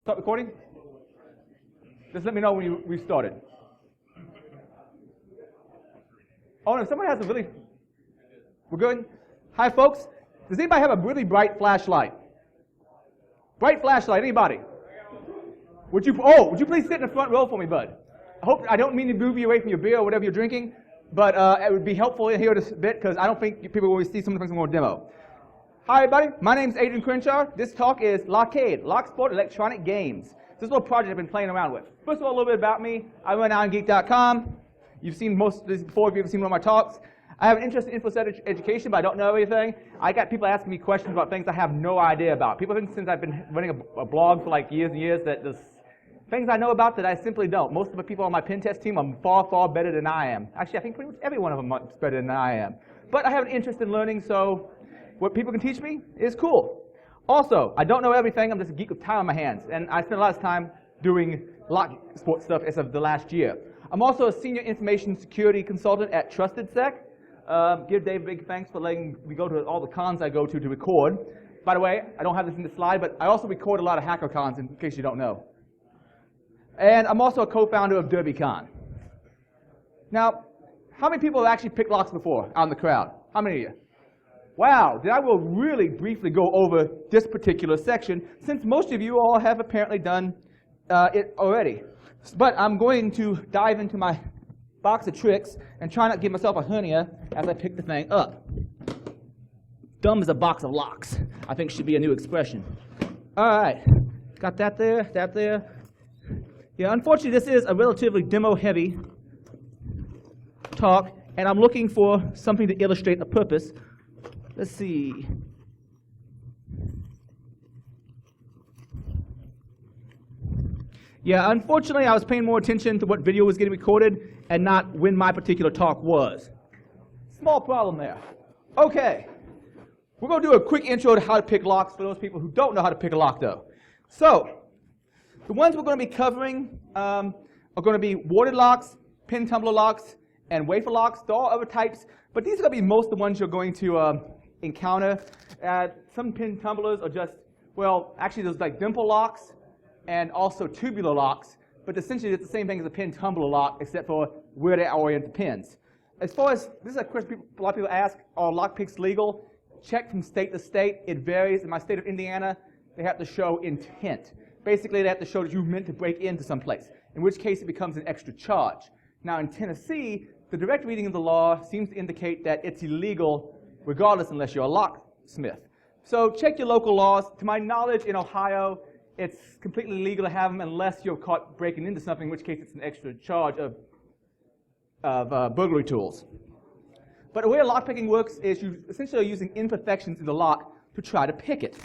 Start recording? Just let me know when we've started. Oh, no, someone has a really... We're good? Hi, folks. Does anybody have a really bright flashlight? Bright flashlight, anybody? Would you please sit in the front row for me, bud? I don't mean to move you away from your beer or whatever you're drinking, but it would be helpful in here this bit because I don't think people will see some of the things I'm going to demo. Hi, everybody. My name is Adrian Crenshaw. This talk is Lockade, Locksport electronic games. This is a little project I've been playing around with. First of all, a little bit about me. I run OnGeek.com. You've seen most of this before if you've seen one of my talks. I have an interest in info-set education, but I don't know everything. I got people asking me questions about things I have no idea about. People think since I've been running a blog for like years and years that there's things I know about that I simply don't. Most of the people on my pen test team are far, far better than I am. Actually, I think pretty much every one of them is better than I am. But I have an interest in learning, so what people can teach me is cool. Also, I don't know everything. I'm just a geek with time on my hands. And I spend a lot of time doing Locksport stuff as of the last year. I'm also a senior information security consultant at TrustedSec. Give Dave a big thanks for letting me go to all the cons I go to record. By the way, I don't have this in the slide, but I also record a lot of hacker cons in case you don't know. And I'm also a co-founder of DerbyCon. Now, how many people have actually picked locks before out in the crowd? How many of you? Wow, then I will really briefly go over this particular section, since most of you all have apparently done it already. But I'm going to dive into my box of tricks and try not to give myself a hernia as I pick the thing up. Dumb as a box of locks, I think should be a new expression. All right, got that there, that there. Yeah, unfortunately, this is a relatively demo-heavy talk, and I'm looking for something to illustrate the purpose. Let's see. Yeah, unfortunately, I was paying more attention to what video was getting recorded and not when my particular talk was. Small problem there. Okay, we're going to do a quick intro to how to pick locks for those people who don't know how to pick a lock, though. So, the ones we're going to be covering are going to be warded locks, pin tumbler locks, and wafer locks. There are other types, but these are going to be most of the ones you're going to encounter. Some pin tumblers are just, well, actually there's like dimple locks and also tubular locks, but essentially it's the same thing as a pin tumbler lock except for where they orient the pins. As far as, this is a question a lot of people ask, are lock picks legal? Check from state to state, it varies. In my state of Indiana, they have to show intent. Basically, they have to show that you meant to break into some place, in which case it becomes an extra charge. Now in Tennessee, the direct reading of the law seems to indicate that it's illegal regardless unless you're a locksmith. So check your local laws. To my knowledge, in Ohio, it's completely legal to have them unless you're caught breaking into something, in which case it's an extra charge of burglary tools. But the way lockpicking works is you essentially are using imperfections in the lock to try to pick it.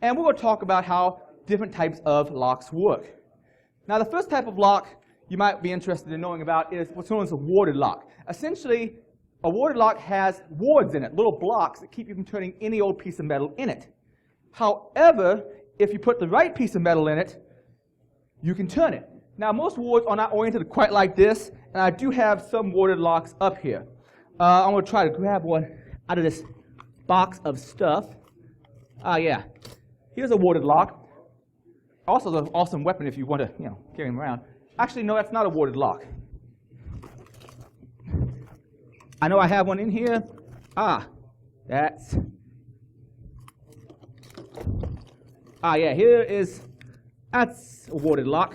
And we're going to talk about how different types of locks work. Now the first type of lock you might be interested in knowing about is what's known as a warded lock. Essentially, a warded lock has wards in it, little blocks that keep you from turning any old piece of metal in it. However, if you put the right piece of metal in it, you can turn it. Now most wards are not oriented quite like this, and I do have some warded locks up here. I'm going to try to grab one out of this box of stuff. Yeah, here's a warded lock. Also an awesome weapon if you want to, carry them around. Actually, no, that's not a warded lock. I know I have one in here. Yeah, that's a warded lock.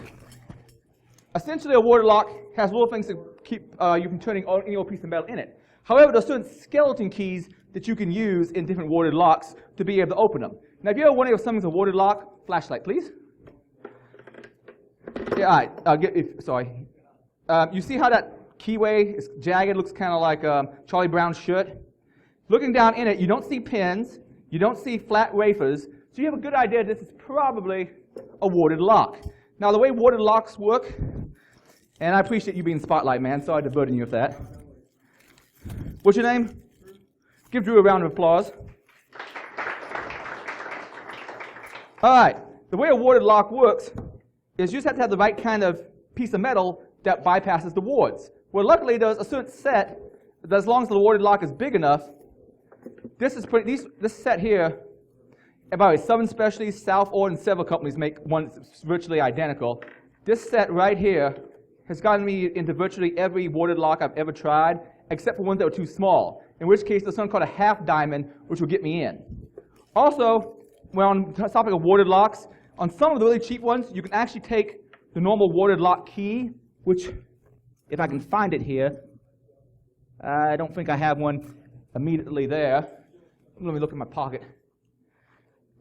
Essentially, a warded lock has little things to keep you from turning any old piece of metal in it. However, there are certain skeleton keys that you can use in different warded locks to be able to open them. Now, if you ever wondering if something's a warded lock, flashlight, please. Yeah, all right. Sorry. You see how that keyway is jagged? Looks kind of like Charlie Brown's shirt. Looking down in it, you don't see pins. You don't see flat wafers. So you have a good idea this is probably a warded lock. Now, the way warded locks work, and I appreciate you being spotlight, man. Sorry to burden you with that. What's your name? Give Drew a round of applause. All right. The way a warded lock works is you just have to have the right kind of piece of metal that bypasses the wards. Well, luckily, there's a certain set that as long as the warded lock is big enough, this set here And by the way, Southern Specialties, South Ord, and several companies make one that's virtually identical. This set right here has gotten me into virtually every warded lock I've ever tried, except for ones that were too small, in which case there's something called a half diamond, which will get me in. Also, when on the topic of warded locks, on some of the really cheap ones, you can actually take the normal warded lock key, which, if I can find it here, I don't think I have one immediately there. Let me look in my pocket.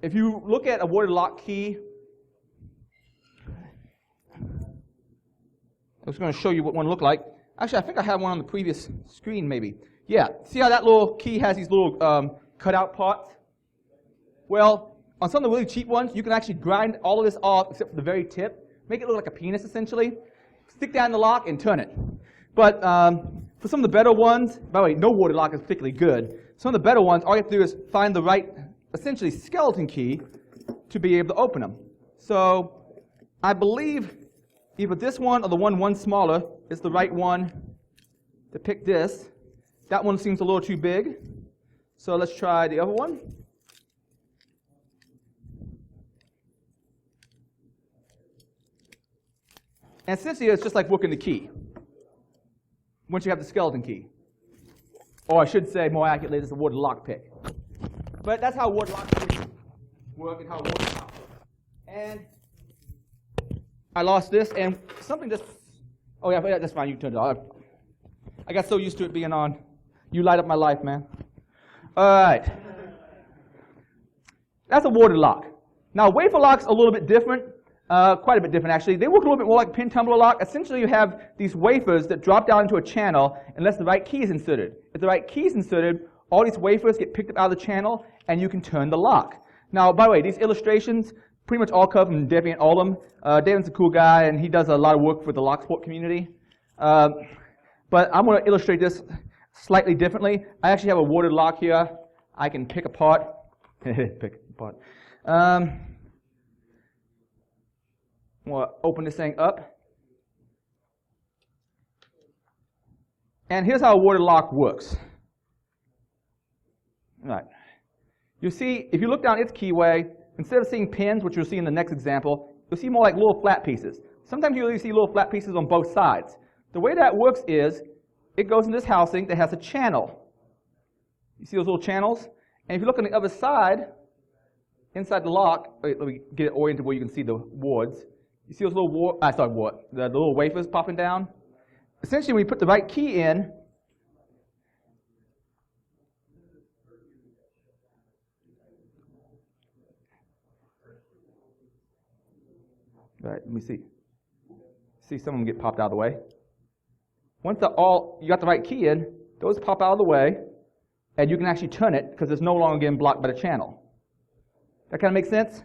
If you look at a warded lock key, I was going to show you what one looked like. Actually, I think I had one on the previous screen, maybe. Yeah, see how that little key has these little cutout parts? Well, on some of the really cheap ones, you can actually grind all of this off except for the very tip, make it look like a penis, essentially, stick that in the lock, and turn it. But for some of the better ones, by the way, no warded lock is particularly good. Some of the better ones, all you have to do is find the right, essentially, skeleton key to be able to open them. So I believe either this one or the one smaller is the right one to pick this. That one seems a little too big. So let's try the other one. And essentially, it's just like working the key once you have the skeleton key. Or I should say, more accurately, it's a warded lock pick. But that's how warded lock picks work and how warded lock works. And I lost this, and something just, oh yeah, that's fine, you can turn it off. I got so used to it being on. You light up my life, man. All right. That's a warded lock. Now, wafer lock's a little bit different, quite a bit different actually. They work a little bit more like a pin tumbler lock. Essentially, you have these wafers that drop down into a channel unless the right key is inserted. If the right key is inserted, all these wafers get picked up out of the channel, and you can turn the lock. Now, by the way, these illustrations pretty much all come from Deviant Olem. Deviant's a cool guy, and he does a lot of work for the Locksport community. But I'm going to illustrate this slightly differently. I actually have a warded lock here I can pick apart. Pick apart. I'm going to open this thing up. And here's how a warded lock works. All right. You see, if you look down its keyway, instead of seeing pins, which you'll see in the next example, you'll see more like little flat pieces. Sometimes you'll see little flat pieces on both sides. The way that works is, it goes in this housing that has a channel. You see those little channels? And if you look on the other side, inside the lock, wait, let me get it oriented where you can see the wards. You see those little the little wafers popping down? Essentially, when you put the right key in, right, let me see. See some of them get popped out of the way. Once you got the right key in, those pop out of the way, and you can actually turn it because it's no longer getting blocked by the channel. That kind of makes sense?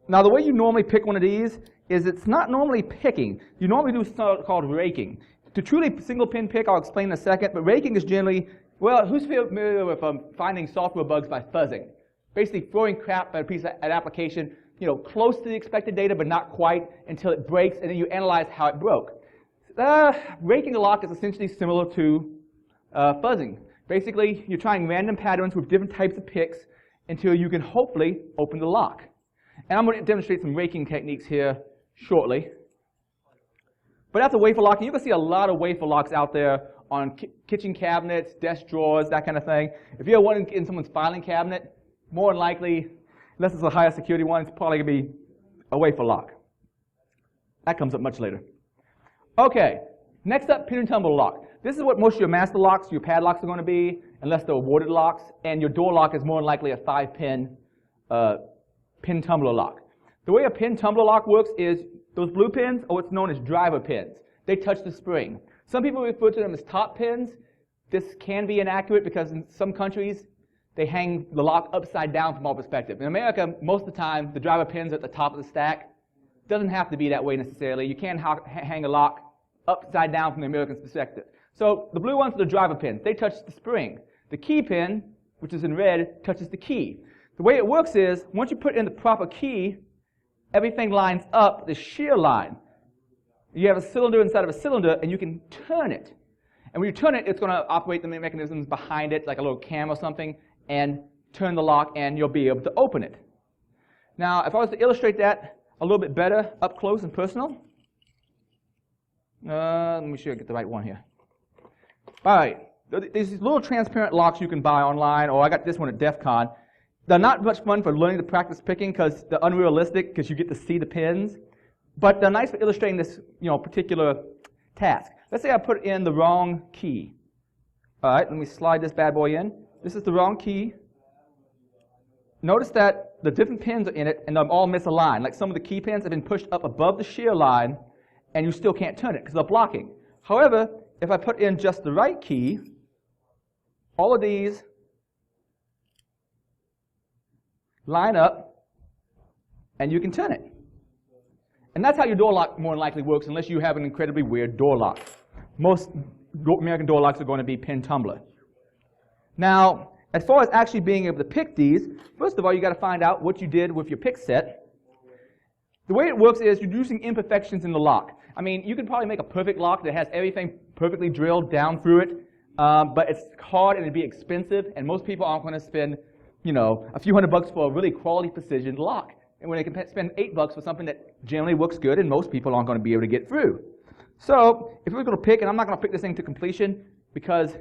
Now, the way you normally pick one of these is it's not normally picking. You normally do something called raking. To truly single pin pick, I'll explain in a second, but raking is generally, well, who's familiar with finding software bugs by fuzzing? Basically throwing crap at a piece of an application, close to the expected data, but not quite, until it breaks, and then you analyze how it broke. Raking a lock is essentially similar to fuzzing. Basically, you're trying random patterns with different types of picks until you can hopefully open the lock. And I'm going to demonstrate some raking techniques here shortly. But that's a wafer lock, and you can see a lot of wafer locks out there on kitchen cabinets, desk drawers, that kind of thing. If you have one in someone's filing cabinet, more than likely, unless it's a higher security one, it's probably going to be a wafer lock. That comes up much later. Okay, next up, pin and tumbler lock. This is what most of your master locks, your padlocks are going to be, unless they're warded locks, and your door lock is more than likely a 5-pin pin tumbler lock. The way a pin tumbler lock works is those blue pins are what's known as driver pins. They touch the spring. Some people refer to them as top pins. This can be inaccurate because in some countries, they hang the lock upside down from our perspective. In America, most of the time, the driver pins are at the top of the stack. Doesn't have to be that way necessarily. You can hang a lock upside down from the American perspective. So the blue ones are the driver pins. They touch the spring. The key pin, which is in red, touches the key. The way it works is, once you put in the proper key, everything lines up the shear line. You have a cylinder inside of a cylinder, and you can turn it. And when you turn it, it's going to operate the mechanisms behind it, like a little cam or something, and turn the lock, and you'll be able to open it. Now, if I was to illustrate that a little bit better, up close and personal, let me make sure I get the right one here. All right, there's these little transparent locks you can buy online, or I got this one at DEF CON. They're not much fun for learning to practice picking because they're unrealistic because you get to see the pins, but they're nice for illustrating this particular task. Let's say I put in the wrong key. All right, let me slide this bad boy in. This is the wrong key. Notice that the different pins are in it and they're all misaligned. Like some of the key pins have been pushed up above the shear line and you still can't turn it because they're blocking. However, if I put in just the right key, all of these line up and you can turn it. And that's how your door lock more than likely works unless you have an incredibly weird door lock. Most American door locks are going to be pin tumbler. Now, as far as actually being able to pick these, first of all, you got to find out what you did with your pick set. The way it works is you're using imperfections in the lock. I mean, you can probably make a perfect lock that has everything perfectly drilled down through it, but it's hard and it'd be expensive, and most people aren't going to spend, a few $100 for a really quality precision lock. And when they can spend $8 for something that generally works good and most people aren't going to be able to get through. So, if we're going to pick, and I'm not going to pick this thing to completion because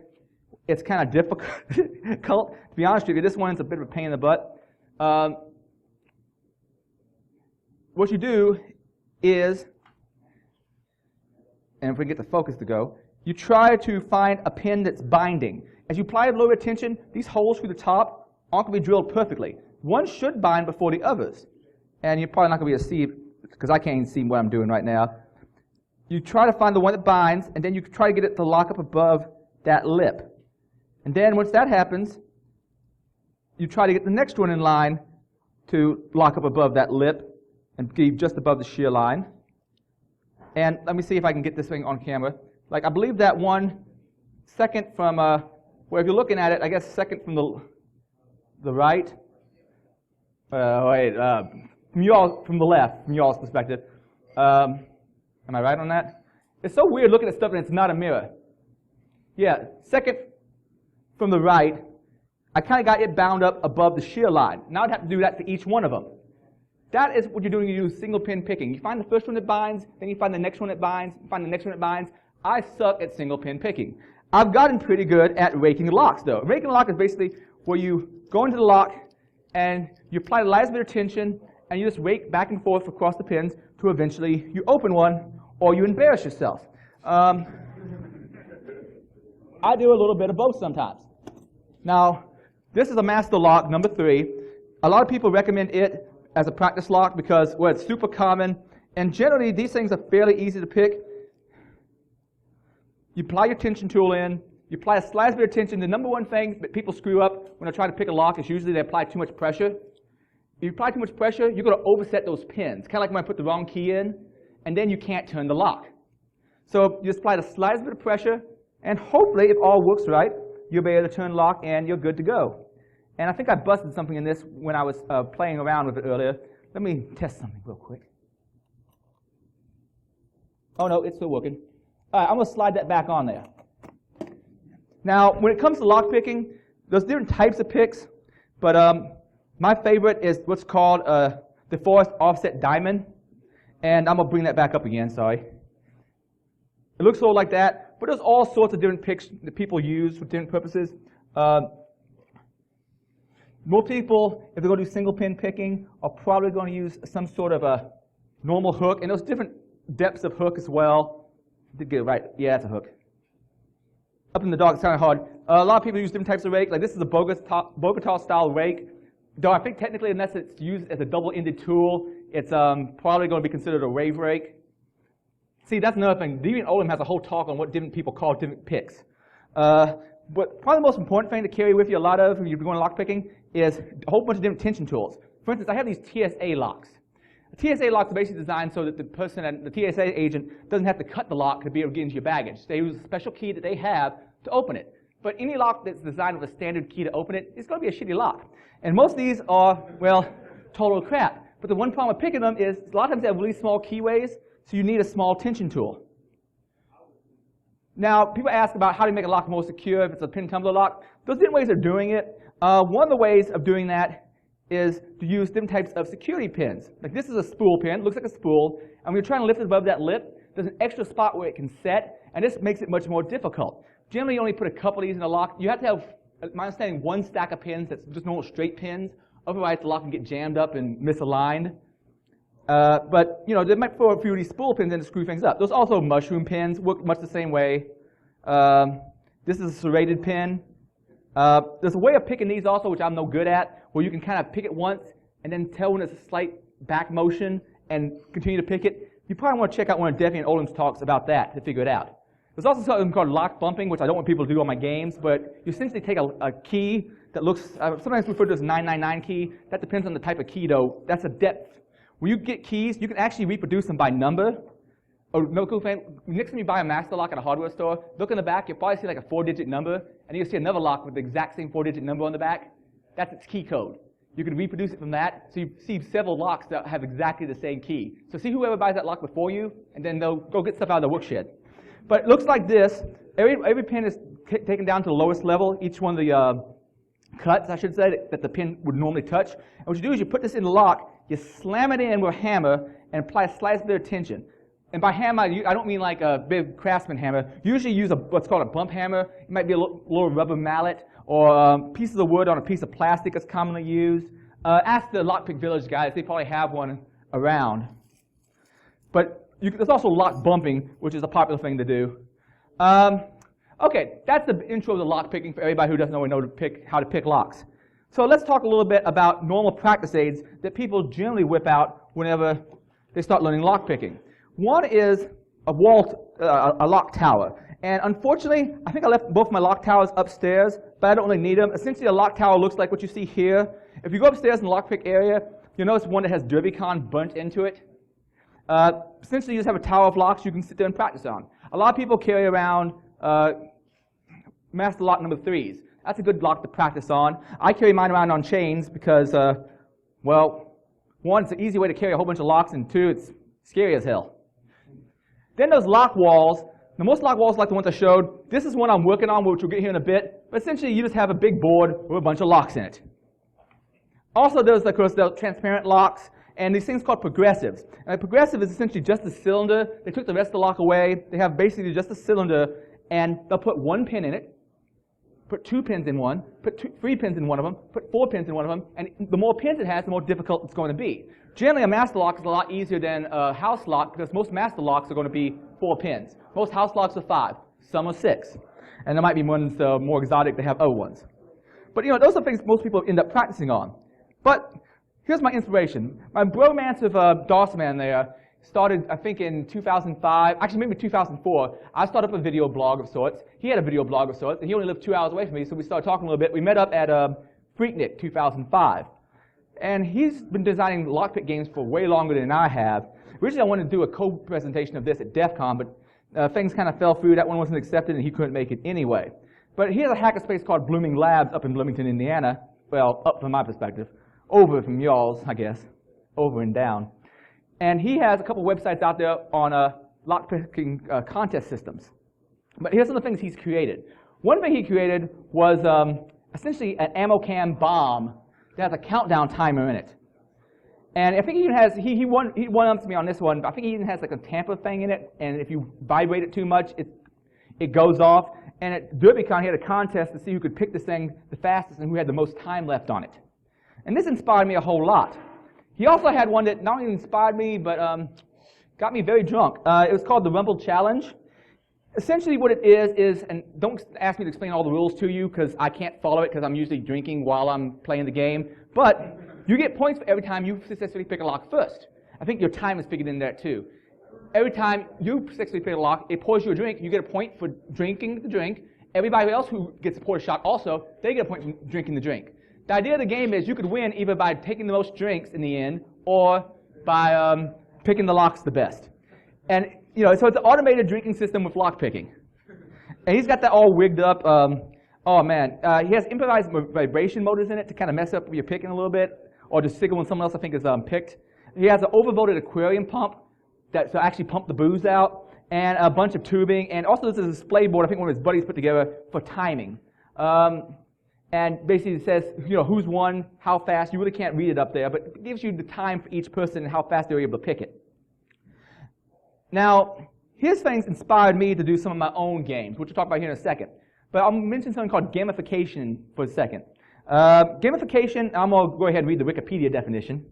it's kind of difficult. To be honest with you, this one's a bit of a pain in the butt. What you do is, and if we get the focus to go, you try to find a pin that's binding. As you apply lower tension, these holes through the top aren't going to be drilled perfectly. One should bind before the others. And you're probably not going to be able to see, because I can't even see what I'm doing right now. You try to find the one that binds, and then you try to get it to lock up above that lip. And then once that happens, you try to get the next one in line to lock up above that lip and be just above the shear line. And let me see if I can get this thing on camera. Like, I believe that one second from, well, if you're looking at it, I guess second from the right. From the left, from y'all's perspective. Am I right on that? It's so weird looking at stuff and it's not a mirror. Yeah, second from the right, I kind of got it bound up above the shear line. Now I'd have to do that to each one of them. That is what you're doing when you do single pin picking. You find the first one that binds, then you find the next one that binds, you find the next one that binds. I suck at single pin picking. I've gotten pretty good at raking locks though. Raking a lock is basically where you go into the lock and you apply the lightest bit of tension and you just rake back and forth across the pins to eventually you open one or you embarrass yourself. I do a little bit of both sometimes. Now, this is a master lock, number 3. A lot of people recommend it as a practice lock because, well, it's super common, and generally these things are fairly easy to pick. You apply your tension tool in, you apply a slightest bit of tension. The number one thing that people screw up when they try to pick a lock is usually they apply too much pressure. If you apply too much pressure, you're going to overset those pins, kind of like when I put the wrong key in, and then you can't turn the lock. So you just apply the slightest bit of pressure, and hopefully, if all works right, you'll be able to turn the lock and you're good to go. And I think I busted something in this when I was playing around with it earlier. Let me test something real quick. Oh no, it's still working. All right, I'm going to slide that back on there. Now, when it comes to lock picking, there's different types of picks, but my favorite is what's called the forced offset diamond, and I'm going to bring that back up again, sorry. It looks sort of like that, but there's all sorts of different picks that people use for different purposes. Most people, if they're going to do single pin picking, are probably going to use some sort of a normal hook, and there's different depths of hook as well. Did get it right? Yeah, that's a hook. Up in the dark, it's kind of hard. A lot of people use different types of rake. Like this is a Bogota style rake. Though I think technically, unless it's used as a double-ended tool, it's probably going to be considered a wave rake. See, that's another thing. Deviant Olem has a whole talk on what different people call different picks. But probably the most important thing to carry with you a lot of when you're going lock picking is a whole bunch of different tension tools. For instance, I have these TSA locks. The TSA locks are basically designed so that the person, the TSA agent, doesn't have to cut the lock to be able to get into your baggage. They use a special key that they have to open it. But any lock that's designed with a standard key to open it is going to be a shitty lock. And most of these are, well, total crap. But the one problem with picking them is a lot of times they have really small keyways, so you need a small tension tool. Now, people ask about how to make a lock more secure if it's a pin tumbler lock. There's different ways of doing it. One of the ways of doing that is to use different types of security pins. Like this is a spool pin, looks like a spool, and when you're trying to lift it above that lip, there's an extra spot where it can set, and this makes it much more difficult. Generally, you only put a couple of these in a lock. You have to have, my understanding, one stack of pins that's just normal straight pins. Otherwise, the lock can get jammed up and misaligned. But you know, they might throw a few of these spool pins in to screw things up. There's also mushroom pins, work much the same way. This is a serrated pin. There's a way of picking these also, which I'm no good at, where you can kind of pick it once and then tell when there's a slight back motion and continue to pick it. You probably want to check out one of Defi and Olim's talks about that to figure it out. There's also something called lock bumping, which I don't want people to do on my games, but you essentially take a key that looks, sometimes referred to as 999 key. That depends on the type of key, though. That's a depth. When you get keys, you can actually reproduce them by number. Oh, no cool thing. Next time you buy a master lock at a hardware store, look in the back, you'll probably see like a 4-digit number, and you'll see another lock with the exact same 4-digit number on the back. That's its key code. You can reproduce it from that, so you see several locks that have exactly the same key. So see whoever buys that lock before you, and then they'll go get stuff out of the workshed. But it looks like this. Every pin is taken down to the lowest level. Each one of the cuts, I should say, that the pin would normally touch. And what you do is you put this in the lock, you slam it in with a hammer, and apply a slight bit of tension. And by hammer, I don't mean like a big craftsman hammer. You usually use what's called a bump hammer. It might be a little rubber mallet, or pieces of wood on a piece of plastic that's commonly used. Ask the Lockpick Village guys, they probably have one around. But there's also lock bumping, which is a popular thing to do. Okay, that's the intro to lock picking for everybody who doesn't know how to pick locks. So let's talk a little bit about normal practice aids that people generally whip out whenever they start learning lock picking. One is a lock tower. And unfortunately, I think I left both my lock towers upstairs, but I don't really need them. Essentially, a lock tower looks like what you see here. If you go upstairs in the lockpick area, you'll notice one that has DerbyCon burnt into it. Essentially, you just have a tower of locks you can sit there and practice on. A lot of people carry around master lock number 3s. That's a good lock to practice on. I carry mine around on chains because, well, one, it's an easy way to carry a whole bunch of locks, and two, it's scary as hell. Then there's lock walls. Now, most lock walls like the ones I showed. This is one I'm working on, which we'll get here in a bit. But essentially, you just have a big board with a bunch of locks in it. Also, there's, of course, the transparent locks, and these things called progressives. And a progressive is essentially just a cylinder. They took the rest of the lock away. They have basically just a cylinder, and they'll put one pin in it, put 2 pins in one, put 3 pins in one of them, put 4 pins in one of them, and the more pins it has, the more difficult it's going to be. Generally, a master lock is a lot easier than a house lock because most master locks are going to be 4 pins. Most house locks are 5, some are 6. And there might be ones more exotic that have O ones. But you know, those are things most people end up practicing on. But here's my inspiration. My bromance with Dossman there started, I think, in 2005, actually maybe 2004. I started up a video blog of sorts. He had a video blog of sorts, and he only lived 2 hours away from me, so we started talking a little bit. We met up at Freaknik 2005. And he's been designing lockpick games for way longer than I have. Originally, I wanted to do a co-presentation of this at DEF CON, but things kind of fell through. That one wasn't accepted, and he couldn't make it anyway. But he has a hackerspace called Blooming Labs up in Bloomington, Indiana. Well, up from my perspective. Over from y'all's, I guess. Over and down. And he has a couple websites out there on lockpicking contest systems. But here's some of the things he's created. One thing he created was essentially an ammo can bomb that has a countdown timer in it. And I think he even has, he one-ups me on this one, but I think he even has like a tamper thing in it, and if you vibrate it too much, it goes off. And at DerbyCon, he had a contest to see who could pick this thing the fastest and who had the most time left on it. And this inspired me a whole lot. He also had one that not only inspired me, but got me very drunk. It was called the Rumble Challenge. Essentially what it is, and don't ask me to explain all the rules to you because I can't follow it because I'm usually drinking while I'm playing the game, but you get points for every time you successfully pick a lock first. I think your time is figured in there too. Every time you successfully pick a lock, it pours you a drink, you get a point for drinking the drink. Everybody else who gets a poured shot also, they get a point for drinking the drink. The idea of the game is you could win either by taking the most drinks in the end or by picking the locks the best. And you know, so it's an automated drinking system with lock picking. And he's got that all wigged up. Oh man, he has improvised vibration motors in it to kind of mess up your picking a little bit, or to signal when someone else I think is picked. He has an overvolted aquarium pump that to actually pump the booze out, and a bunch of tubing, and also this is a display board I think one of his buddies put together for timing. and basically says, who's won, how fast. You really can't read it up there, but it gives you the time for each person and how fast they were able to pick it. Now, here's things inspired me to do some of my own games, which we'll talk about here in a second. But I'll mention something called gamification for a second. Gamification, I'm going to go ahead and read the Wikipedia definition.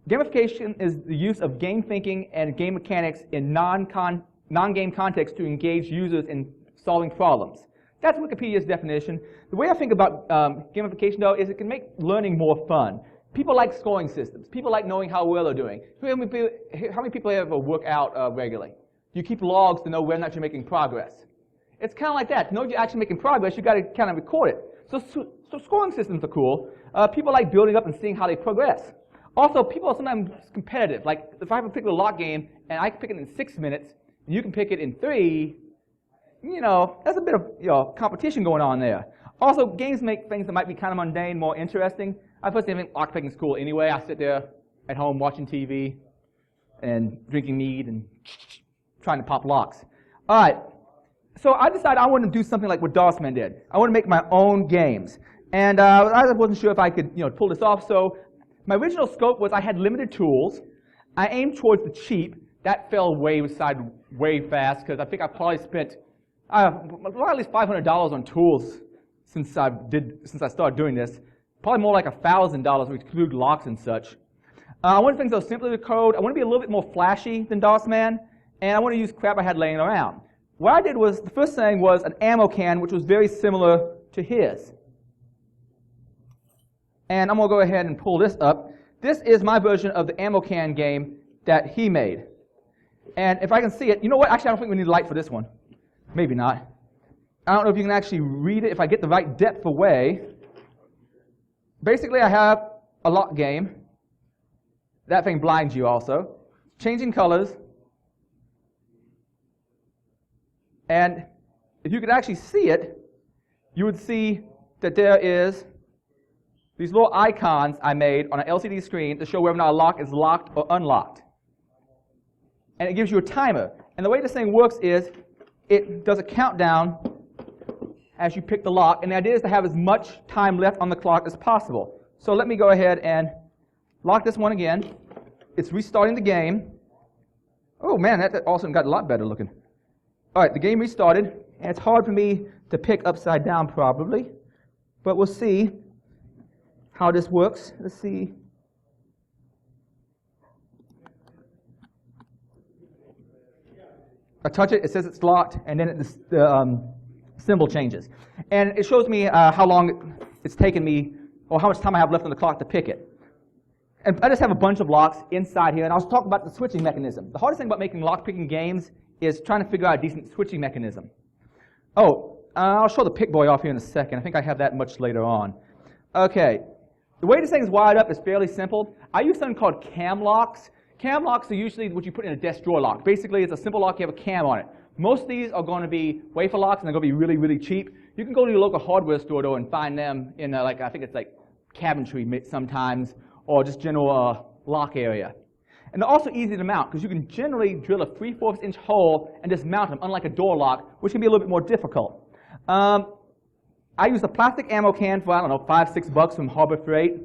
Gamification is the use of game thinking and game mechanics in non-game context to engage users in solving problems. That's Wikipedia's definition. The way I think about gamification, though, is it can make learning more fun. People like scoring systems. People like knowing how well they're doing. How many people ever work out regularly? You keep logs to know whether or not you're making progress. It's kind of like that. To know you're actually making progress, you've got to kind of record it. So scoring systems are cool. People like building up and seeing how they progress. Also, people are sometimes competitive. Like, if I have a particular lock game, and I can pick it in 6 minutes, and you can pick it in 3, there's a bit of competition going on there. Also, games make things that might be kind of mundane more interesting. I personally think lock picking is cool anyway. I sit there at home watching TV and drinking mead and trying to pop locks. All right, so I decided I wanted to do something like what DOSman did. I want to make my own games. And I wasn't sure if I could pull this off, so my original scope was I had limited tools. I aimed towards the cheap. That fell way fast, because I think I probably spent at least $500 on tools since I started doing this. Probably more like $1,000, which include locks and such. I wanted things that were simpler to code. I want to be a little bit more flashy than DOSman, and I want to use crap I had laying around. What I did was, the first thing was an ammo can, which was very similar to his. And I'm going to go ahead and pull this up. This is my version of the ammo can game that he made. And if I can see it, you know what? Actually, I don't think we need a light for this one. Maybe not. I don't know if you can actually read it, if I get the right depth away. Basically, I have a lock game. That thing blinds you also. Changing colors. And if you could actually see it, you would see that there is these little icons I made on an LCD screen to show whether or not a lock is locked or unlocked. And it gives you a timer. And the way this thing works is it does a countdown as you pick the lock, and the idea is to have as much time left on the clock as possible. So let me go ahead and lock this one again. It's restarting the game. Oh man, that also got a lot better looking. All right, the game restarted, and it's hard for me to pick upside down probably, but we'll see how this works. Let's see. I touch it, it says it's locked, and then the symbol changes. And it shows me how long it's taken me, or how much time I have left on the clock to pick it. And I just have a bunch of locks inside here, and I'll talk about the switching mechanism. The hardest thing about making lock-picking games is trying to figure out a decent switching mechanism. Oh, I'll show the pick boy off here in a second. I think I have that much later on. Okay, the way this thing is wired up is fairly simple. I use something called cam locks. Cam locks are usually what you put in a desk drawer lock. Basically, it's a simple lock, you have a cam on it. Most of these are going to be wafer locks, and they're going to be really, really cheap. You can go to your local hardware store, though, and find them in, I think it's like cabinetry sometimes, or just general lock area. And they're also easy to mount, because you can generally drill a 3/4 inch hole and just mount them, unlike a door lock, which can be a little bit more difficult. I use a plastic ammo can for, I don't know, $5, $6 from Harbor Freight.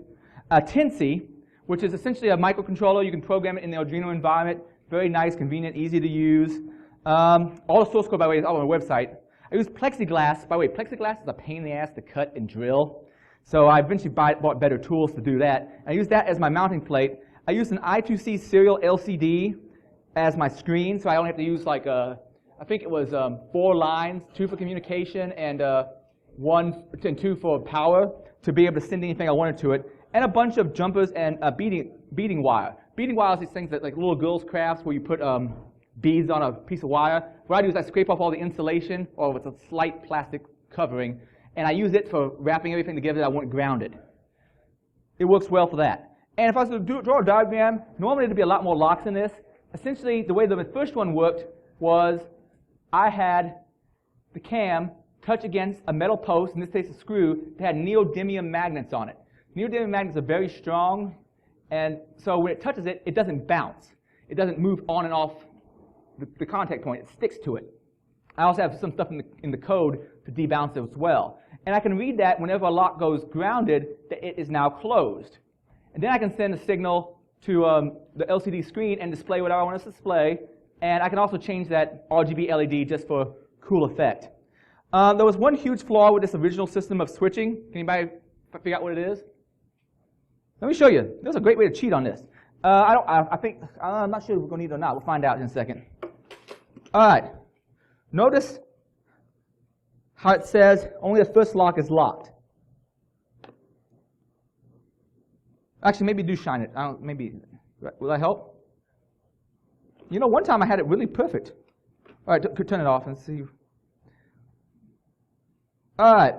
A Tinsy, which is essentially a microcontroller. You can program it in the Arduino environment. Very nice, convenient, easy to use. All the source code, by the way, is on my website. I use plexiglass. By the way, plexiglass is a pain in the ass to cut and drill. So I eventually bought better tools to do that. I use that as my mounting plate. I use an I2C serial LCD as my screen, so I only have to use like I think it was 4 lines, 2 for communication and 1 and 2 for power, to be able to send anything I wanted to it, and a bunch of jumpers and beading wire. Beading wire is these things that like little girls' crafts where you put beads on a piece of wire. What I do is I scrape off all the insulation, or with a slight plastic covering, and I use it for wrapping everything together that I want grounded. It works well for that. And if I was to draw a diagram, normally there'd be a lot more locks in this. Essentially, the way the first one worked was I had the cam touch against a metal post, in this case a screw, that had neodymium magnets on it. Neodymium magnets are very strong, and so when it touches it, it doesn't bounce. It doesn't move on and off the contact point. It sticks to it. I also have some stuff in the code to debounce it as well. and I can read that whenever a lock goes grounded, that it is now closed. And then I can send a signal to the LCD screen and display whatever I want to display, and I can also change that RGB LED just for cool effect. There was one huge flaw with this original system of switching. Can anybody figure out what it is? Let me show you. There's a great way to cheat on this. I'm not sure if we're going to need it or not. We'll find out in a second. All right. Notice how it says only the first lock is locked. Actually, maybe do shine it. Maybe. Will that help? You know, one time I had it really perfect. All right, turn it off and see. All right.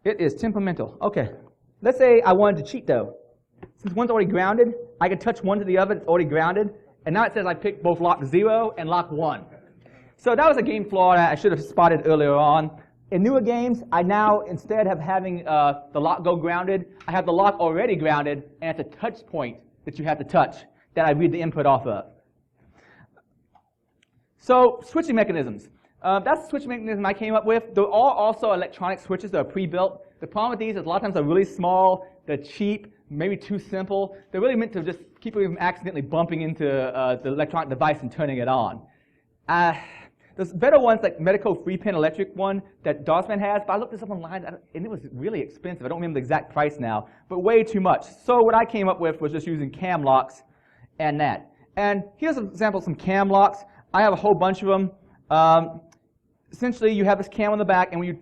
It is temperamental. Okay. Let's say I wanted to cheat, though. Since one's already grounded, I can touch one to the other. It's already grounded. And now it says I picked both lock 0 and lock 1. So that was a game flaw that I should have spotted earlier on. In newer games, I now, instead of having the lock go grounded, I have the lock already grounded, and it's a touch point that you have to touch that I read the input off of. So switching mechanisms. That's the switching mechanism I came up with. There are also electronic switches that are pre-built. The problem with these is a lot of times they're really small, they're cheap, maybe too simple. They're really meant to just keep you from accidentally bumping into the electronic device and turning it on. There's better ones like Medico 3-pin electric one that DOSman has, but I looked this up online and it was really expensive. I don't remember the exact price now, but way too much. So what I came up with was just using cam locks and that. And here's an example of some cam locks. I have a whole bunch of them. Essentially, you have this cam on the back, and when you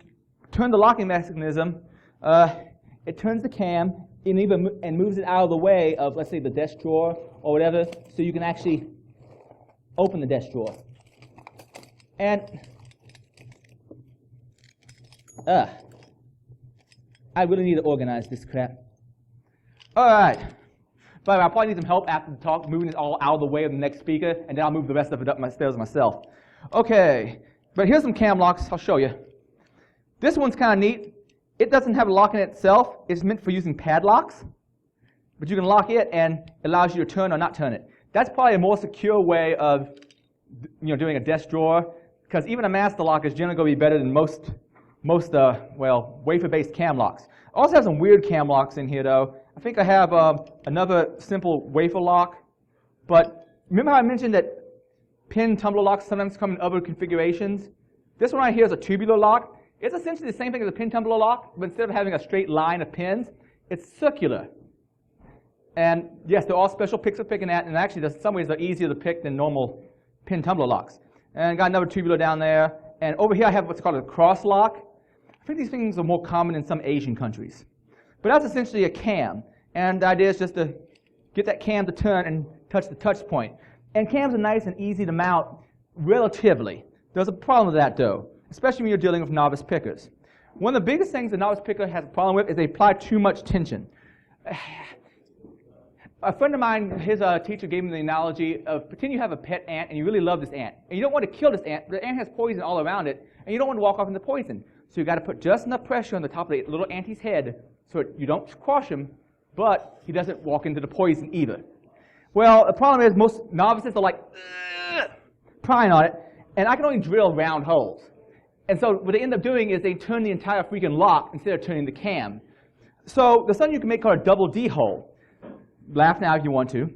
turn the locking mechanism, it turns the cam and moves it out of the way of, let's say, the desk drawer or whatever, so you can actually open the desk drawer. And I really need to organize this crap. All right. But I'll probably need some help after the talk, moving it all out of the way of the next speaker, and then I'll move the rest of it up my stairs myself. Okay. But here's some cam locks. I'll show you. This one's kind of neat. It doesn't have a lock in itself. It's meant for using padlocks. But you can lock it, and it allows you to turn or not turn it. That's probably a more secure way of doing a desk drawer, because even a master lock is generally going to be better than most wafer-based cam locks. I also have some weird cam locks in here, though. I think I have another simple wafer lock. But remember how I mentioned that pin tumbler locks sometimes come in other configurations? This one right here is a tubular lock. It's essentially the same thing as a pin tumbler lock, but instead of having a straight line of pins, it's circular. And yes, they're all special picks for picking that, and actually, in some ways, they're easier to pick than normal pin tumbler locks. And I got another tubular down there. And over here, I have what's called a cross lock. I think these things are more common in some Asian countries. But that's essentially a cam. And the idea is just to get that cam to turn and touch the touch point. And cams are nice and easy to mount relatively. There's a problem with that, though, especially when you're dealing with novice pickers. One of the biggest things a novice picker has a problem with is they apply too much tension. A friend of mine, his teacher gave him the analogy of pretend you have a pet ant and you really love this ant. And you don't want to kill this ant, but the ant has poison all around it, and you don't want to walk off into poison. So you've got to put just enough pressure on the top of the little ant's head so you don't crush him, but he doesn't walk into the poison either. Well, the problem is most novices are like, prying on it, and I can only drill round holes. And so what they end up doing is they turn the entire freaking lock instead of turning the cam. So there's something you can make called a double D hole. Laugh now if you want to.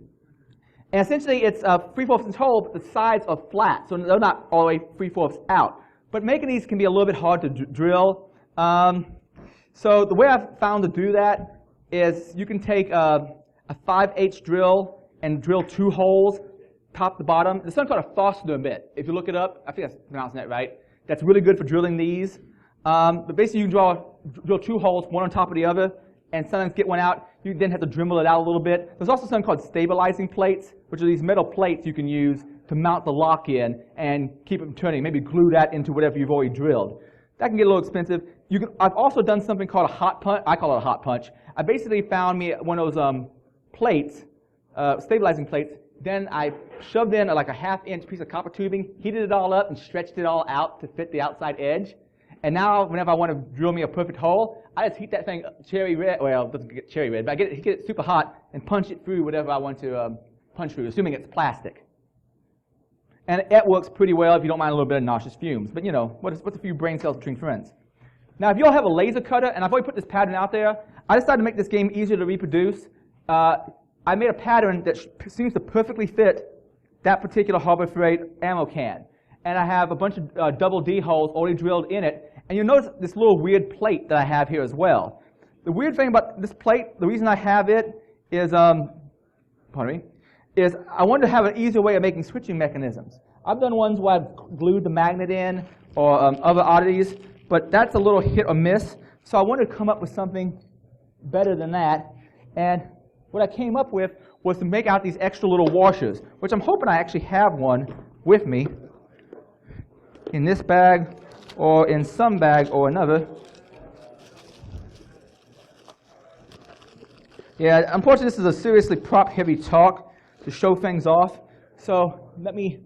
And essentially it's a 3/4 inch hole, but the sides are flat, so they're not all the way 3/4 out. But making these can be a little bit hard to drill. So the way I've found to do that is you can take a 5/8 drill and drill 2 holes, top to bottom. There's something called a Foster bit. If you look it up, I think I'm pronouncing that right. That's really good for drilling these. But basically you can drill 2 holes, one on top of the other, and sometimes get one out. You then have to dremel it out a little bit. There's also something called stabilizing plates, which are these metal plates you can use to mount the lock in and keep it from turning. Maybe glue that into whatever you've already drilled. That can get a little expensive. I've also done something called a hot punch. I call it a hot punch. I basically found me one of those plates, stabilizing plates. Then I shoved in like a 1/2 inch piece of copper tubing, heated it all up, and stretched it all out to fit the outside edge. And now, whenever I want to drill me a perfect hole, I just heat that thing cherry red. Well, it doesn't get cherry red, but I get it super hot and punch it through whatever I want to punch through, assuming it's plastic. And it works pretty well if you don't mind a little bit of nauseous fumes. But you know, what's a few brain cells between friends? Now, if you all have a laser cutter, and I've already put this pattern out there, I decided to make this game easier to reproduce. I made a pattern that seems to perfectly fit that particular Harbor Freight ammo can. And I have a bunch of double D holes already drilled in it. And you'll notice this little weird plate that I have here as well. The weird thing about this plate, the reason I have it is, is I wanted to have an easier way of making switching mechanisms. I've done ones where I've glued the magnet in or other oddities, but that's a little hit or miss. So I wanted to come up with something better than that. And what I came up with was to make out these extra little washers, which I'm hoping I actually have one with me in this bag or in some bag or another. Yeah, unfortunately, this is a seriously prop-heavy talk to show things off. So let me.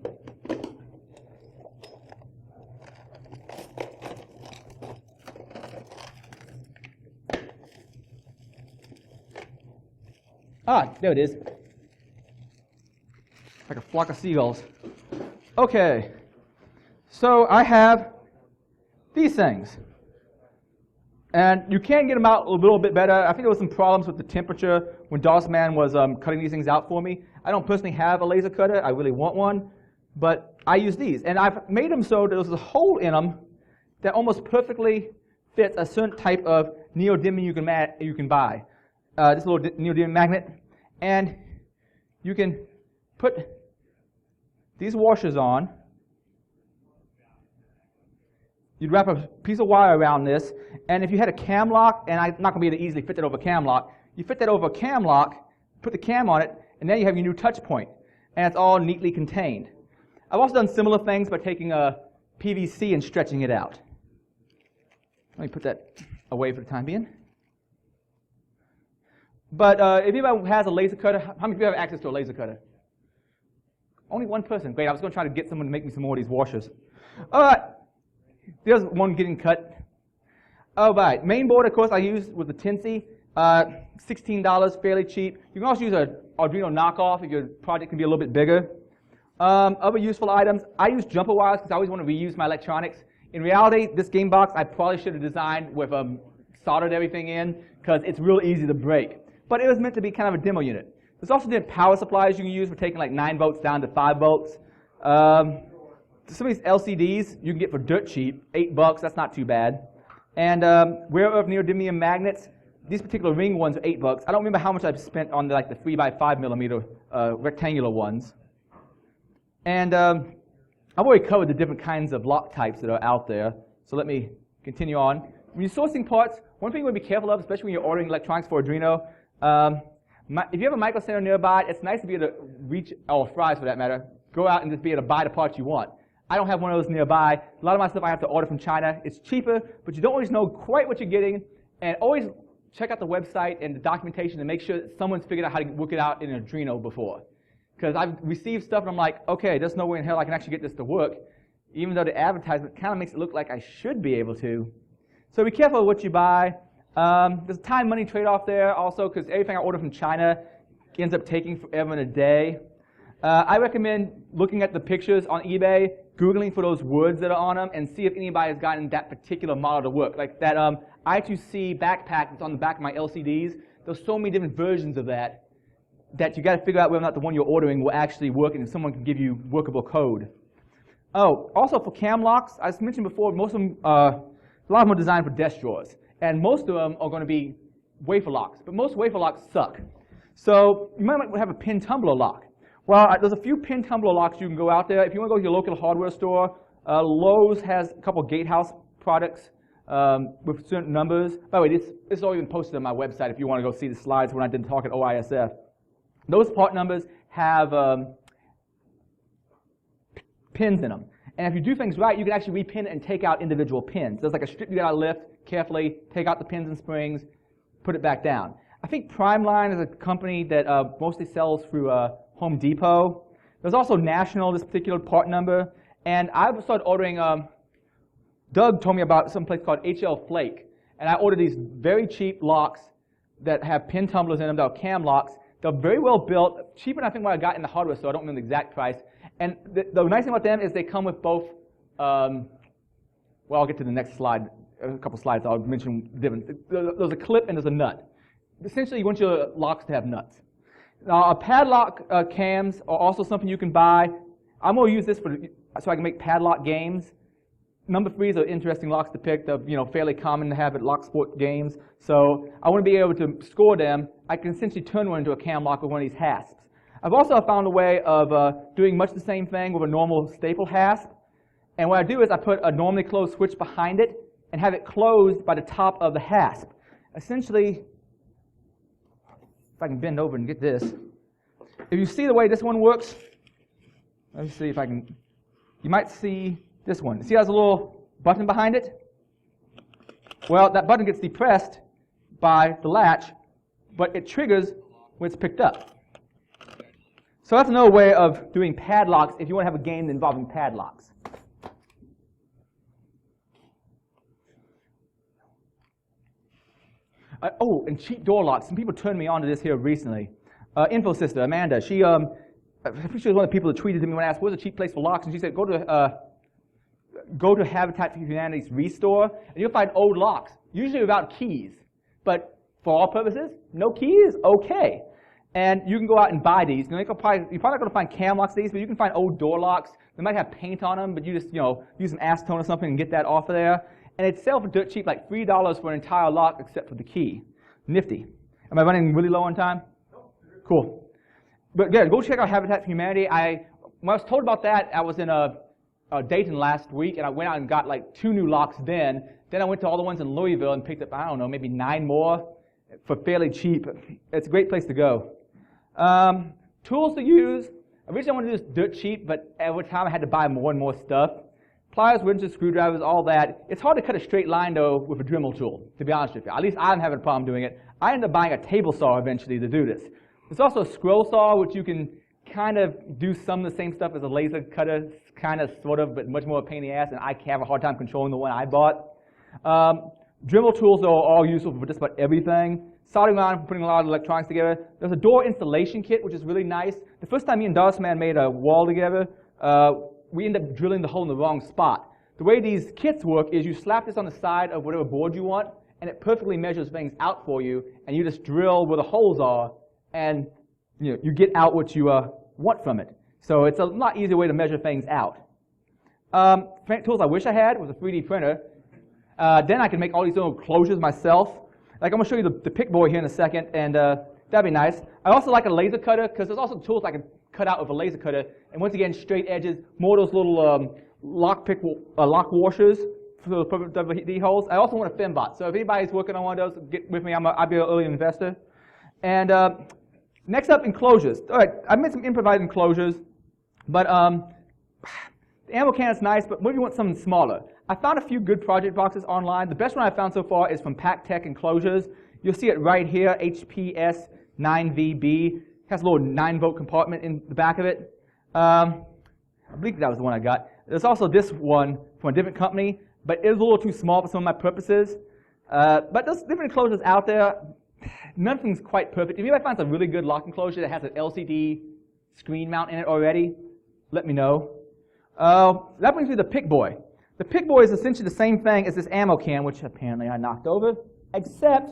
There it is. Like a flock of seagulls. Okay. So I have these things. And you can get them out a little bit better. I think there was some problems with the temperature when DOSman was cutting these things out for me. I don't personally have a laser cutter. I really want one. But I use these. And I've made them so there's a hole in them that almost perfectly fits a certain type of neodymium you can buy. This little neodymium magnet. And you can put these washers on. You'd wrap a piece of wire around this, and if you had a cam lock, and I'm not going to be able to easily fit that over a cam lock, you fit that over a cam lock, put the cam on it, and then you have your new touch point, and it's all neatly contained. I've also done similar things by taking a PVC and stretching it out. Let me put that away for the time being. But if anybody has a laser cutter, how many of you have access to a laser cutter? Only one person. Great, I was going to try to get someone to make me some more of these washers. All right. There's one getting cut. Oh, right. Main board, of course, I use with the Tinsy. $16, fairly cheap. You can also use an Arduino knockoff if your project can be a little bit bigger. Other useful items, I use jumper wires because I always want to reuse my electronics. In reality, this game box I probably should have designed with soldered everything in because it's real easy to break. But it was meant to be kind of a demo unit. There's also different power supplies you can use for taking like 9 volts down to 5 volts. Some of these LCDs you can get for dirt cheap, $8, that's not too bad. And rare earth neodymium magnets, these particular ring ones are $8. I don't remember how much I've spent on like the 3x5 millimeter rectangular ones. And I've already covered the different kinds of lock types that are out there, so let me continue on. When you're sourcing parts, one thing you want to be careful of, especially when you're ordering electronics for Arduino, if you have a micro center nearby, it's nice to be able to reach, or fries for that matter, go out and just be able to buy the parts you want. I don't have one of those nearby. A lot of my stuff I have to order from China. It's cheaper, but you don't always know quite what you're getting. And always check out the website and the documentation to make sure that someone's figured out how to work it out in an Arduino before. Because I've received stuff and I'm like, okay, there's no way in hell I can actually get this to work, even though the advertisement kind of makes it look like I should be able to. So be careful of what you buy. There's a time-money trade-off there also, because everything I order from China ends up taking forever and a day. I recommend looking at the pictures on eBay, Googling for those words that are on them, and see if anybody has gotten that particular model to work. Like that I2C backpack that's on the back of my LCDs, there's so many different versions of that you got to figure out whether or not the one you're ordering will actually work and if someone can give you workable code. Oh, also for cam locks, as mentioned before, most of them, a lot of them are designed for desk drawers. And most of them are going to be wafer locks, but most wafer locks suck. So you might have a pin tumbler lock. Well, there's a few pin tumbler locks you can go out there. If you want to go to your local hardware store, Lowe's has a couple of Gatehouse products with certain numbers. By the way, this is all even posted on my website if you want to go see the slides when I did the talk at OISF. Those part numbers have pins in them. And if you do things right, you can actually repin and take out individual pins. There's like a strip you got to lift carefully, take out the pins and springs, put it back down. I think Primeline is a company that mostly sells through Home Depot. There's also National, this particular part number. And I started ordering, Doug told me about some place called HL Flake. And I ordered these very cheap locks that have pin tumblers in them, that are cam locks. They're very well built, cheaper than I think what I got in the hardware store. I don't remember the exact price. And the nice thing about them is they come with both, well, I'll get to the next slide, a couple slides, I'll mention different. There's a clip and there's a nut. Essentially, you want your locks to have nuts. Now, padlock cams are also something you can buy. I'm going to use this so I can make padlock games. Number 3s are interesting locks to pick. They're fairly common to have at Locksport games. So I want to be able to score them. I can essentially turn one into a cam lock with one of these hasps. I've also found a way of doing much the same thing with a normal staple hasp. And what I do is I put a normally closed switch behind it and have it closed by the top of the hasp. Essentially, if I can bend over and get this, if you see the way this one works, let me see if I can, you might see this one. See how there's a little button behind it? Well, that button gets depressed by the latch, but it triggers when it's picked up. So that's another way of doing padlocks if you want to have a game involving padlocks. Oh, and cheap door locks. Some people turned me on to this here recently. Info sister, Amanda, she was one of the people that tweeted to me when I asked, where's a cheap place for locks? And she said, go to Habitat for Humanity's Restore, and you'll find old locks, usually without keys. But for all purposes, no keys, okay. And you can go out and buy these. You're probably not going to find cam locks these, but you can find old door locks. They might have paint on them, but you just use some acetone or something and get that off of there. And it's sell for dirt cheap, like $3 for an entire lock except for the key. Nifty. Am I running really low on time? Cool. But yeah, go check out Habitat for Humanity. When I was told about that, I was in Dayton last week, and I went out and got like 2 new locks then. Then I went to all the ones in Louisville and picked up, I don't know, maybe 9 more for fairly cheap. It's a great place to go. Tools to use. Originally I wanted to do this dirt cheap, but over time I had to buy more and more stuff. Pliers, wrenches, screwdrivers, all that. It's hard to cut a straight line, though, with a Dremel tool, to be honest with you. At least I'm having a problem doing it. I ended up buying a table saw eventually to do this. There's also a scroll saw, which you can kind of do some of the same stuff as a laser cutter, kind of, sort of, but much more a pain in the ass, and I have a hard time controlling the one I bought. Dremel tools are all useful for just about everything. Soldering iron for putting a lot of electronics together. There's a door installation kit, which is really nice. The first time me and Dossman made a wall together, we ended up drilling the hole in the wrong spot. The way these kits work is you slap this on the side of whatever board you want, and it perfectly measures things out for you, and you just drill where the holes are, and you get out what you want from it. So it's a lot easier way to measure things out. Tools I wish I had was a 3D printer. Then I can make all these little closures myself. Like I'm going to show you the pick board here in a second, and that'd be nice. I also like a laser cutter, because there's also tools I can cut out with a laser cutter, and once again, straight edges, more of those little lock washers for the WD holes. I also want a Fembot, so if anybody's working on one of those, get with me. I'll be an early investor. And next up, enclosures. All right, I made some improvised enclosures, but the ammo can is nice, but maybe you want something smaller. I found a few good project boxes online. The best one I've found so far is from Pack Tech Enclosures. You'll see it right here, HPS 9VB. It has a little 9-volt compartment in the back of it. I believe that was the one I got. There's also this one from a different company, but it was a little too small for some of my purposes. But there's different enclosures out there. Nothing's quite perfect. If anybody finds a really good lock enclosure that has an LCD screen mount in it already, let me know. That brings me to the Pick Boy. The Pick Boy is essentially the same thing as this ammo can, which apparently I knocked over, except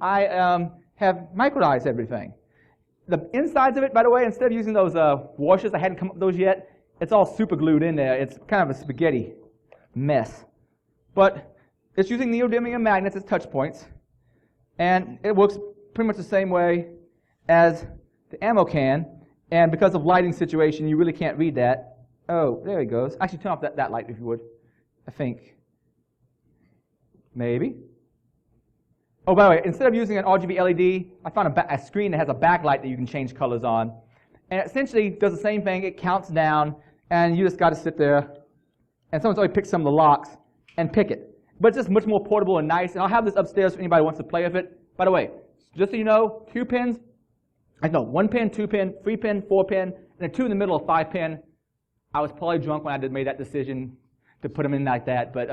I have microdized everything. The insides of it, by the way, instead of using those washers, I hadn't come up with those yet, it's all super glued in there. It's kind of a spaghetti mess. But it's using neodymium magnets as touch points, and it works pretty much the same way as the ammo can, and because of lighting situation, you really can't read that. Oh, there he goes. Actually, turn off that light if you would, I think. Maybe. Oh, by the way, instead of using an RGB LED, I found a screen that has a backlight that you can change colors on. And it essentially does the same thing. It counts down, and you just got to sit there, and someone's already picked some of the locks, and pick it. But it's just much more portable and nice, and I'll have this upstairs if anybody wants to play with it. By the way, just so you know, 2 pins, 1 pin, 2 pin, 3 pin, 4 pin, and a 2 in the middle of 5 pin. I was probably drunk when I made that decision to put them in like that, but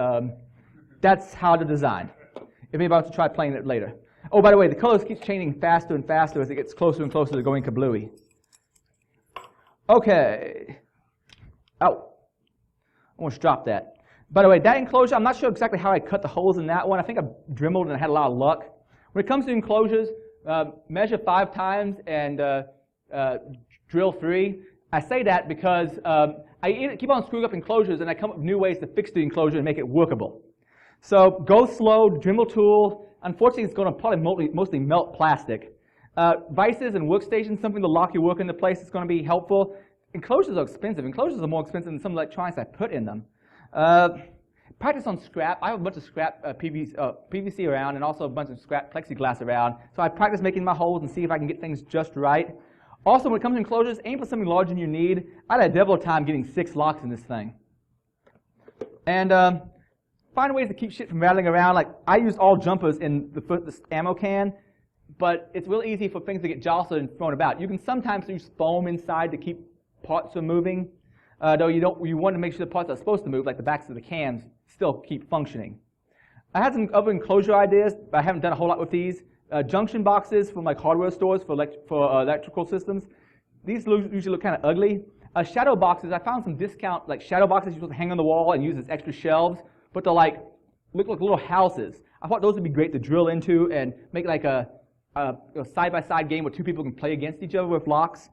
that's how they're designed. If anybody wants to try playing it later. Oh, by the way, the colors keep changing faster and faster as it gets closer and closer to going kablooey. Okay. Oh, I almost dropped that. By the way, that enclosure, I'm not sure exactly how I cut the holes in that one. I think I dremeled and I had a lot of luck. When it comes to enclosures, measure 5 times and drill 3. I say that because I keep on screwing up enclosures and I come up with new ways to fix the enclosure and make it workable. So go slow, Dremel tool. Unfortunately, it's going to probably mostly melt plastic. Vices and workstations, something to lock your work into place is going to be helpful. Enclosures are expensive. Enclosures are more expensive than some electronics I put in them. Practice on scrap. I have a bunch of scrap PVC around and also a bunch of scrap plexiglass around. So I practice making my holes and see if I can get things just right. Also, when it comes to enclosures, aim for something larger than you need. I had a devil of a time getting 6 locks in this thing. And find ways to keep shit from rattling around. Like, I use all jumpers in the ammo can, but it's real easy for things to get jostled and thrown about. You can sometimes use foam inside to keep parts from moving. Though you want to make sure the parts that are supposed to move, like the backs of the cans, still keep functioning. I had some other enclosure ideas, but I haven't done a whole lot with these. Junction boxes from like hardware stores for electrical systems. These usually look kind of ugly. Shadow boxes, I found some discount like shadow boxes you're supposed to hang on the wall and use as extra shelves, but they're like look like little houses. I thought those would be great to drill into and make like a side-by-side game where 2 people can play against each other with locks.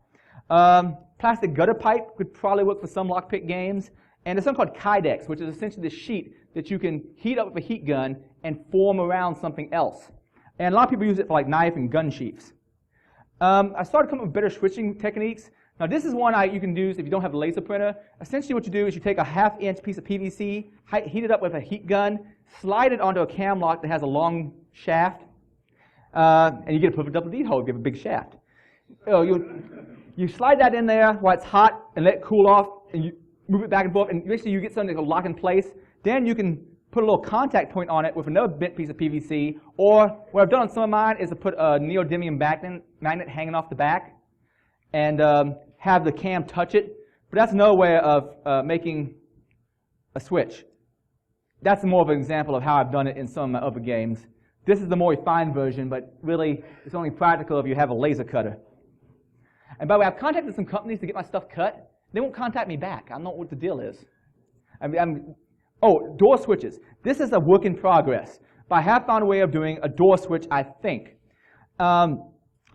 Plastic gutter pipe could probably work for some lockpick games. And there's something called Kydex, which is essentially the sheet that you can heat up with a heat gun and form around something else. And a lot of people use it for like knife and gun sheaths. I started coming up with better switching techniques. Now this is one you can use if you don't have a laser printer. Essentially what you do is you take a 1/2-inch piece of PVC, heat it up with a heat gun, slide it onto a cam lock that has a long shaft, and you get a perfect double D hole if you have a big shaft. You slide that in there while it's hot and let it cool off, and you move it back and forth, and basically you get something that'll lock in place. Then you can put a little contact point on it with another bent piece of PVC, or what I've done on some of mine is to put a neodymium magnet hanging off the back and have the cam touch it. But that's another way of making a switch. That's more of an example of how I've done it in some of my other games. This is the more refined version, but really it's only practical if you have a laser cutter. And by the way, I've contacted some companies to get my stuff cut. They won't contact me back. I don't know what the deal is. Oh, door switches. This is a work in progress. But I have found a way of doing a door switch, I think.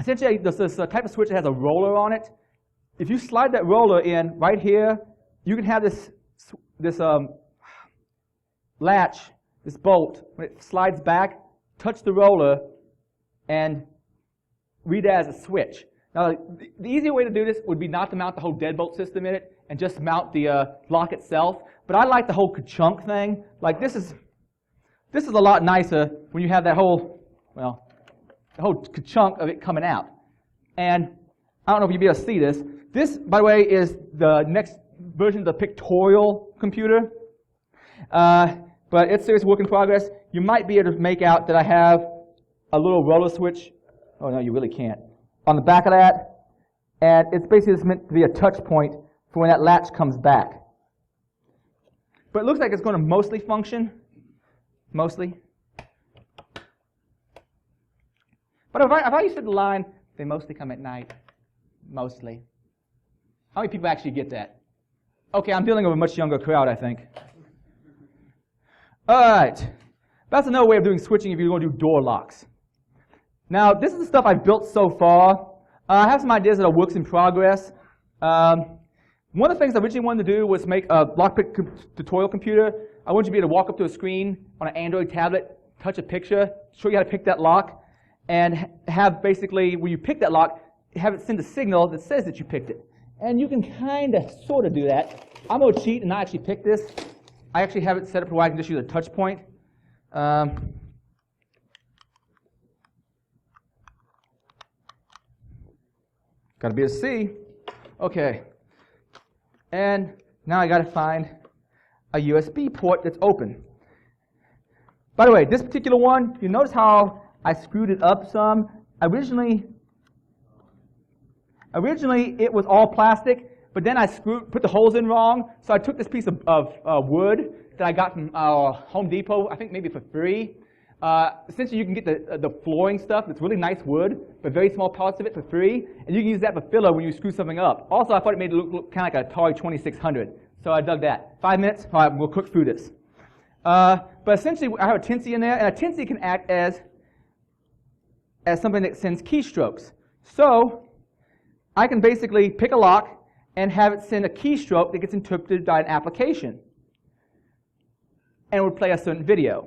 Essentially, there's this type of switch that has a roller on it. If you slide that roller in right here, you can have this latch, this bolt, when it slides back, touch the roller, and read it as a switch. Now, the easier way to do this would be not to mount the whole deadbolt system in it and just mount the lock itself. But I like the whole ka-chunk thing. Like this is a lot nicer when you have that whole, well, the whole ka-chunk of it coming out. And I don't know if you'll be able to see this. This, by the way, is the next version of the pictorial computer. But it's serious work in progress. You might be able to make out that I have a little roller switch. Oh, no, you really can't. On the back of that, and it's basically just meant to be a touch point for when that latch comes back. But it looks like it's going to mostly function. Mostly. But if I use the line, they mostly come at night. Mostly. How many people actually get that? Okay, I'm dealing with a much younger crowd, I think. All right. That's another way of doing switching if you're going to do door locks. Now, this is the stuff I've built so far. I have some ideas that are works in progress. One of the things I originally wanted to do was make a lockpick tutorial computer. I wanted you to be able to walk up to a screen on an Android tablet, touch a picture, show you how to pick that lock, and have basically, when you pick that lock, have it send a signal that says that you picked it. And you can kind of, sort of do that. I'm going to cheat and not actually pick this. I actually have it set up where I can just use a touch point. Got to be able to see. Okay. And now I got to find a USB port that's open. By the way, this particular one, you notice how I screwed it up some. Originally it was all plastic, but then I put the holes in wrong. So I took this piece of wood that I got from Home Depot, I think maybe for free. Essentially, you can get the flooring stuff. It's really nice wood, but very small parts of it for free. And you can use that for filler when you screw something up. Also, I thought it made it look kind of like an Atari 2600. So I dug that. 5 minutes, all right, we'll cook through this. But essentially, I have a Tinsy in there, and a Tinsy can act as something that sends keystrokes. So I can basically pick a lock and have it send a keystroke that gets interpreted by an application. And it would play a certain video.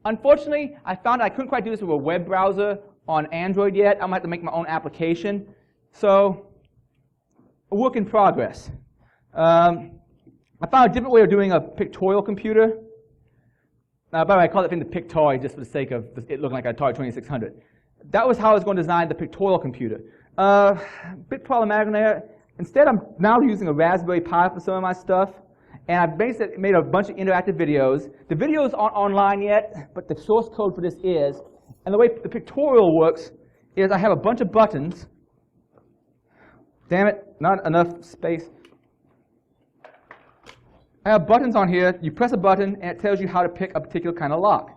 Unfortunately, I found I couldn't quite do this with a web browser on Android yet. I'm going to have to make my own application. So, a work in progress. I found a different way of doing a pictorial computer. By the way, I call it thing the Pictoy just for the sake of it looking like an Atari 2600. That was how I was going to design the pictorial computer. Bit problematic there. Instead, I'm now using a Raspberry Pi for some of my stuff. And I've basically made a bunch of interactive videos. The videos aren't online yet, but the source code for this is. And the way the pictorial works is I have a bunch of buttons. Damn it, not enough space. I have buttons on here. You press a button, and it tells you how to pick a particular kind of lock.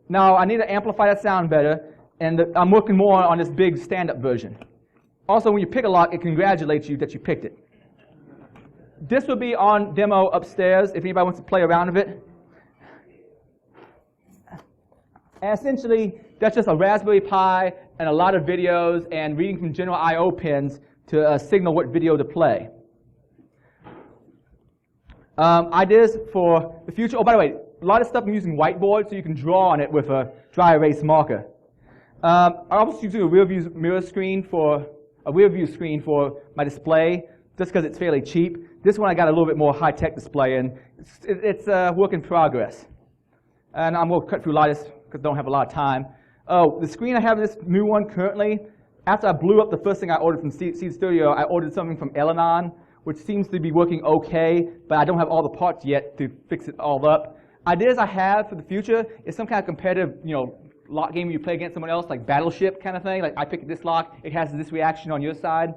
Now, I need to amplify that sound better, and I'm working more on this big stand-up version. Also, when you pick a lock, it congratulates you that you picked it. This will be on demo upstairs if anybody wants to play around with it. And essentially, that's just a Raspberry Pi and a lot of videos and reading from general I/O pins to signal what video to play. Ideas for the future. Oh, by the way, a lot of stuff I'm using whiteboard, so you can draw on it with a dry erase marker. I'm also using a rear view screen for my display, just because it's fairly cheap. This one I got a little bit more high-tech display, and it's a work in progress. And I'm going to cut through a lot of this because I don't have a lot of time. Oh, the screen I have in this new one currently, after I blew up the first thing I ordered from Seed Studio, I ordered something from Elanon, which seems to be working okay, but I don't have all the parts yet to fix it all up. Ideas I have for the future is some kind of competitive, lock game where you play against someone else, like Battleship kind of thing. Like I pick this lock, it has this reaction on your side.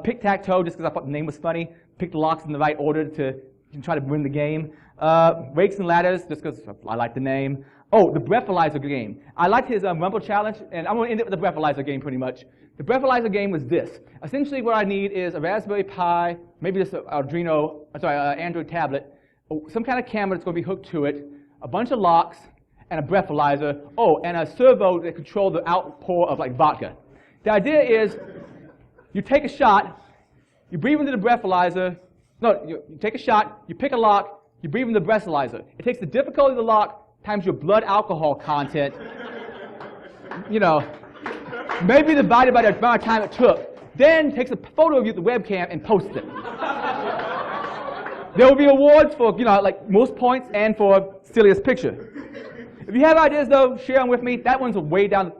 Tic-tac-toe, just because I thought the name was funny. Pick the locks in the right order to try to win the game. Rakes and Ladders, just because I like the name. Oh, the Breathalyzer game. I liked his Rumble Challenge, and I'm going to end it with the Breathalyzer game pretty much. The Breathalyzer game was this. Essentially what I need is a Raspberry Pi, maybe just an Android tablet, some kind of camera that's going to be hooked to it, a bunch of locks, and a breathalyzer. Oh, and a servo that controls the outpour of like vodka. The idea is you take a shot, you breathe into the breathalyzer. No, you take a shot, you pick a lock, you breathe in the breathalyzer. It takes the difficulty of the lock times your blood alcohol content, maybe divided by the amount of time it took. Then takes a photo of you at the webcam and posts it. There will be awards for, like most points and for silliest picture. If you have ideas, though, share them with me. That one's way down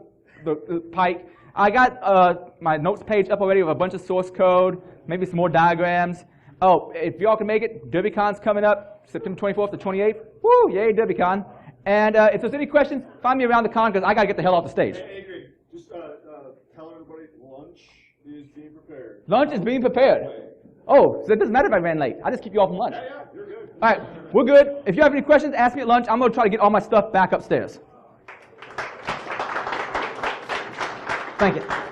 the pike. I got my notes page up already with a bunch of source code, maybe some more diagrams. Oh, if y'all can make it, DerbyCon's coming up September 24th to 28th. Woo, yay, DerbyCon. And if there's any questions, find me around the con because I got to get the hell off the stage. Hey, Adrian, just tell everybody lunch is being prepared. Lunch is being prepared. Oh, so it doesn't matter if I ran late. I just keep you all from lunch. Yeah, you're good. All right, we're good. If you have any questions, ask me at lunch. I'm going to try to get all my stuff back upstairs. Thank you.